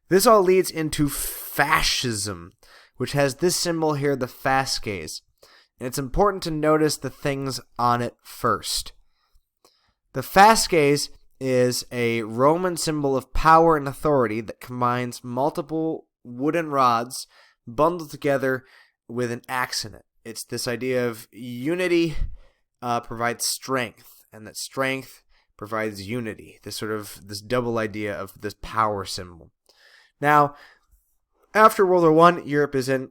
This all leads into fascism, which has this symbol here, the fasces. And it's important to notice the things on it first. The fasces is a Roman symbol of power and authority that combines multiple wooden rods bundled together with an axe in it. It's this idea of unity provides strength, and that strength provides unity. This double idea of this power symbol. Now, after World War I, Europe is in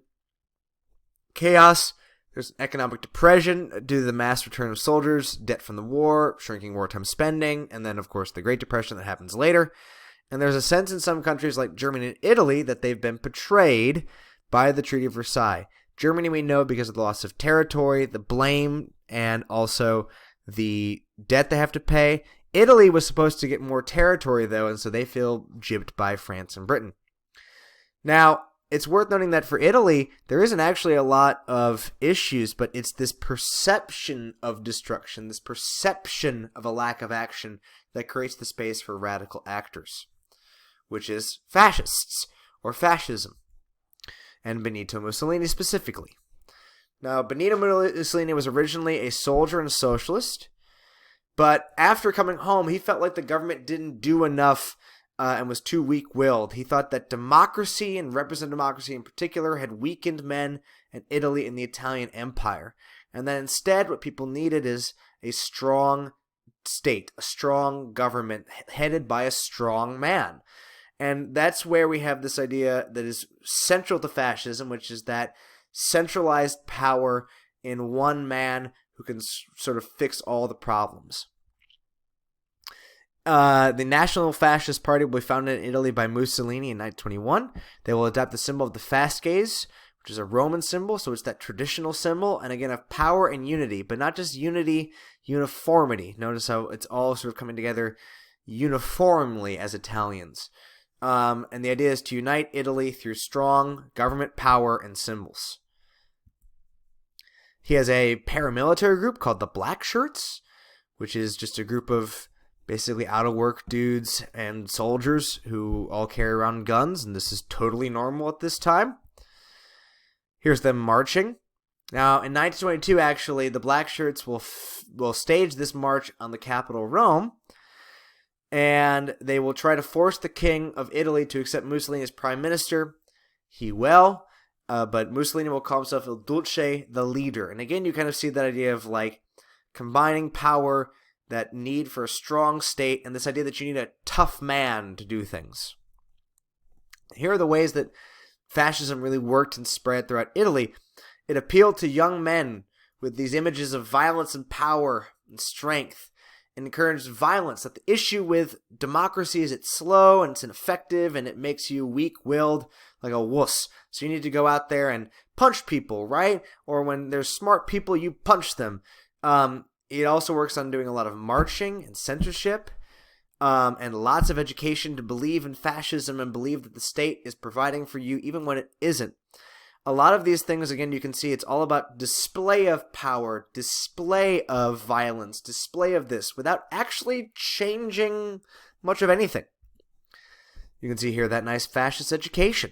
chaos. There's economic depression due to the mass return of soldiers, debt from the war, shrinking wartime spending, and then, of course, the Great Depression that happens later. And there's a sense in some countries like Germany and Italy that they've been betrayed by the Treaty of Versailles. Germany we know because of the loss of territory, the blame, and also the debt they have to pay. Italy was supposed to get more territory, though, and so they feel gypped by France and Britain. Now, it's worth noting that for Italy, there isn't actually a lot of issues, but it's this perception of destruction, this perception of a lack of action that creates the space for radical actors, which is fascists, or fascism, and Benito Mussolini specifically. Now, Benito Mussolini was originally a soldier and a socialist, but after coming home, he felt like the government didn't do enough and was too weak-willed. He thought that democracy, and representative democracy in particular, had weakened men in Italy and the Italian Empire. And that instead, what people needed is a strong state, a strong government headed by a strong man. And that's where we have this idea that is central to fascism, which is that centralized power in one man who can sort of fix all the problems. The National Fascist Party will be founded in Italy by Mussolini in 1921. They will adopt the symbol of the fasces, which is a Roman symbol, so it's that traditional symbol, and again of power and unity, but not just unity, uniformity. Notice how it's all sort of coming together uniformly as Italians. And the idea is to unite Italy through strong government power and symbols. He has a paramilitary group called the Black Shirts, which is just a group of basically out-of-work dudes and soldiers who all carry around guns, and this is totally normal at this time. Here's them marching. Now, in 1922, actually, the Black Shirts will stage this march on the capital, Rome, and they will try to force the king of Italy to accept Mussolini as prime minister. He will, but Mussolini will call himself Il Duce, the leader. And again, you kind of see that idea of like combining power, that need for a strong state, and this idea that you need a tough man to do things. Here are the ways that fascism really worked and spread throughout Italy. It appealed to young men with these images of violence and power and strength, and encouraged violence. That the issue with democracy is it's slow and it's ineffective and it makes you weak-willed like a wuss. So you need to go out there and punch people, right? Or when there's smart people, you punch them. It also works on doing a lot of marching and censorship, and lots of education to believe in fascism and believe that the state is providing for you even when it isn't. A lot of these things, again, you can see it's all about display of power, display of violence, display of this, without actually changing much of anything. You can see here that nice fascist education.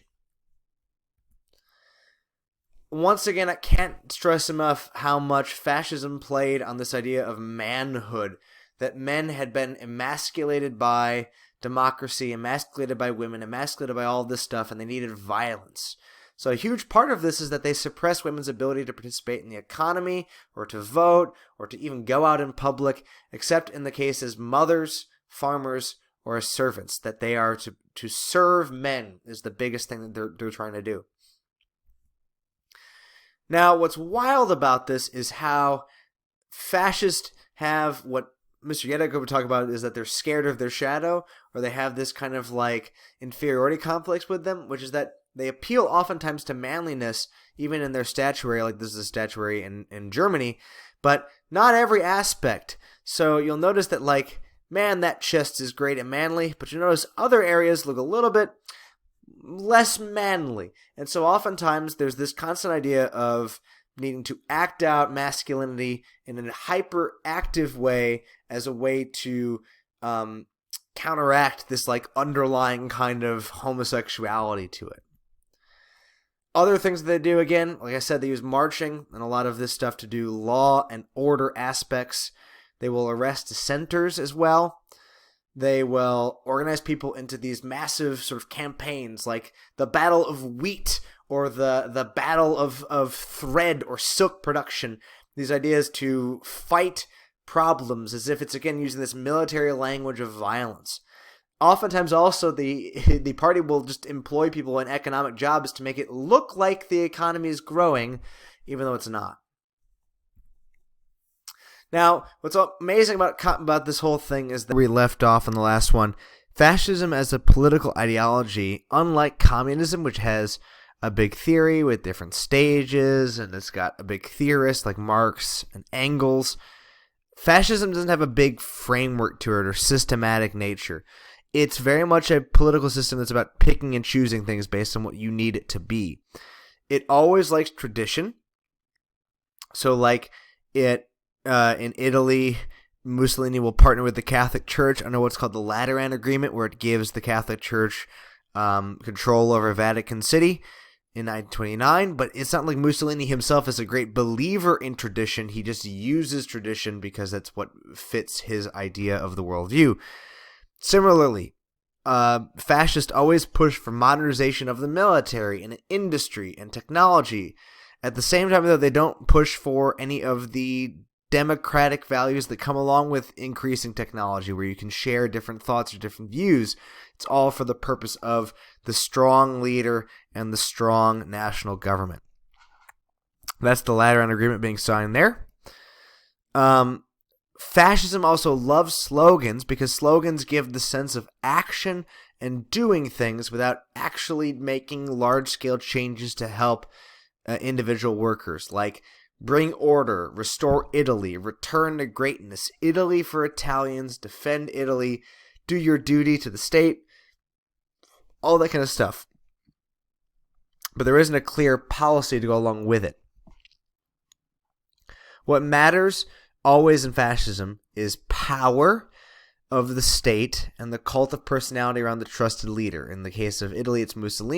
Once again, I can't stress enough how much fascism played on this idea of manhood, that men had been emasculated by democracy, emasculated by women, emasculated by all this stuff, and they needed violence. So a huge part of this is that they suppress women's ability to participate in the economy, or to vote, or to even go out in public, except in the cases mothers, farmers, or as servants, that they are to serve men is the biggest thing that they're trying to do. Now, what's wild about this is how fascists have what Mr. Yedek would talk about is that they're scared of their shadow, or they have this kind of like inferiority complex with them, which is that they appeal oftentimes to manliness, even in their statuary, like this is a statuary in Germany, but not every aspect. So you'll notice that like, man, that chest is great and manly, but you notice other areas look a little bit less manly. And so oftentimes there's this constant idea of needing to act out masculinity in a hyperactive way as a way to counteract this like underlying kind of homosexuality to it. Other things that they do, again, like I said, they use marching and a lot of this stuff to do law and order aspects. They will arrest dissenters as well. They will organize people into these massive sort of campaigns like the Battle of Wheat or the Battle of Thread or Silk production. These ideas to fight problems as if it's, again, using this military language of violence. Oftentimes also the party will just employ people in economic jobs to make it look like the economy is growing, even though it's not. Now, what's amazing about this whole thing is that we left off in the last one. Fascism as a political ideology, unlike communism, which has a big theory with different stages, and it's got a big theorist like Marx and Engels, fascism doesn't have a big framework to it or systematic nature. It's very much a political system that's about picking and choosing things based on what you need it to be. It always likes tradition. So like in Italy, Mussolini will partner with the Catholic Church under what's called the Lateran Agreement, where it gives the Catholic Church control over Vatican City in 1929. But it's not like Mussolini himself is a great believer in tradition. He just uses tradition because that's what fits his idea of the worldview. Similarly, fascists always push for modernization of the military and industry and technology. At the same time, though, they don't push for any of the democratic values that come along with increasing technology, where you can share different thoughts or different views. It's all for the purpose of the strong leader and the strong national government. That's the Lateran Agreement being signed there. Fascism also loves slogans because slogans give the sense of action and doing things without actually making large-scale changes to help individual workers, like bring order, restore Italy, return to greatness, Italy for Italians, defend Italy, do your duty to the state, all that kind of stuff. But there isn't a clear policy to go along with it. What matters always in fascism is power of the state and the cult of personality around the trusted leader. In the case of Italy, it's Mussolini.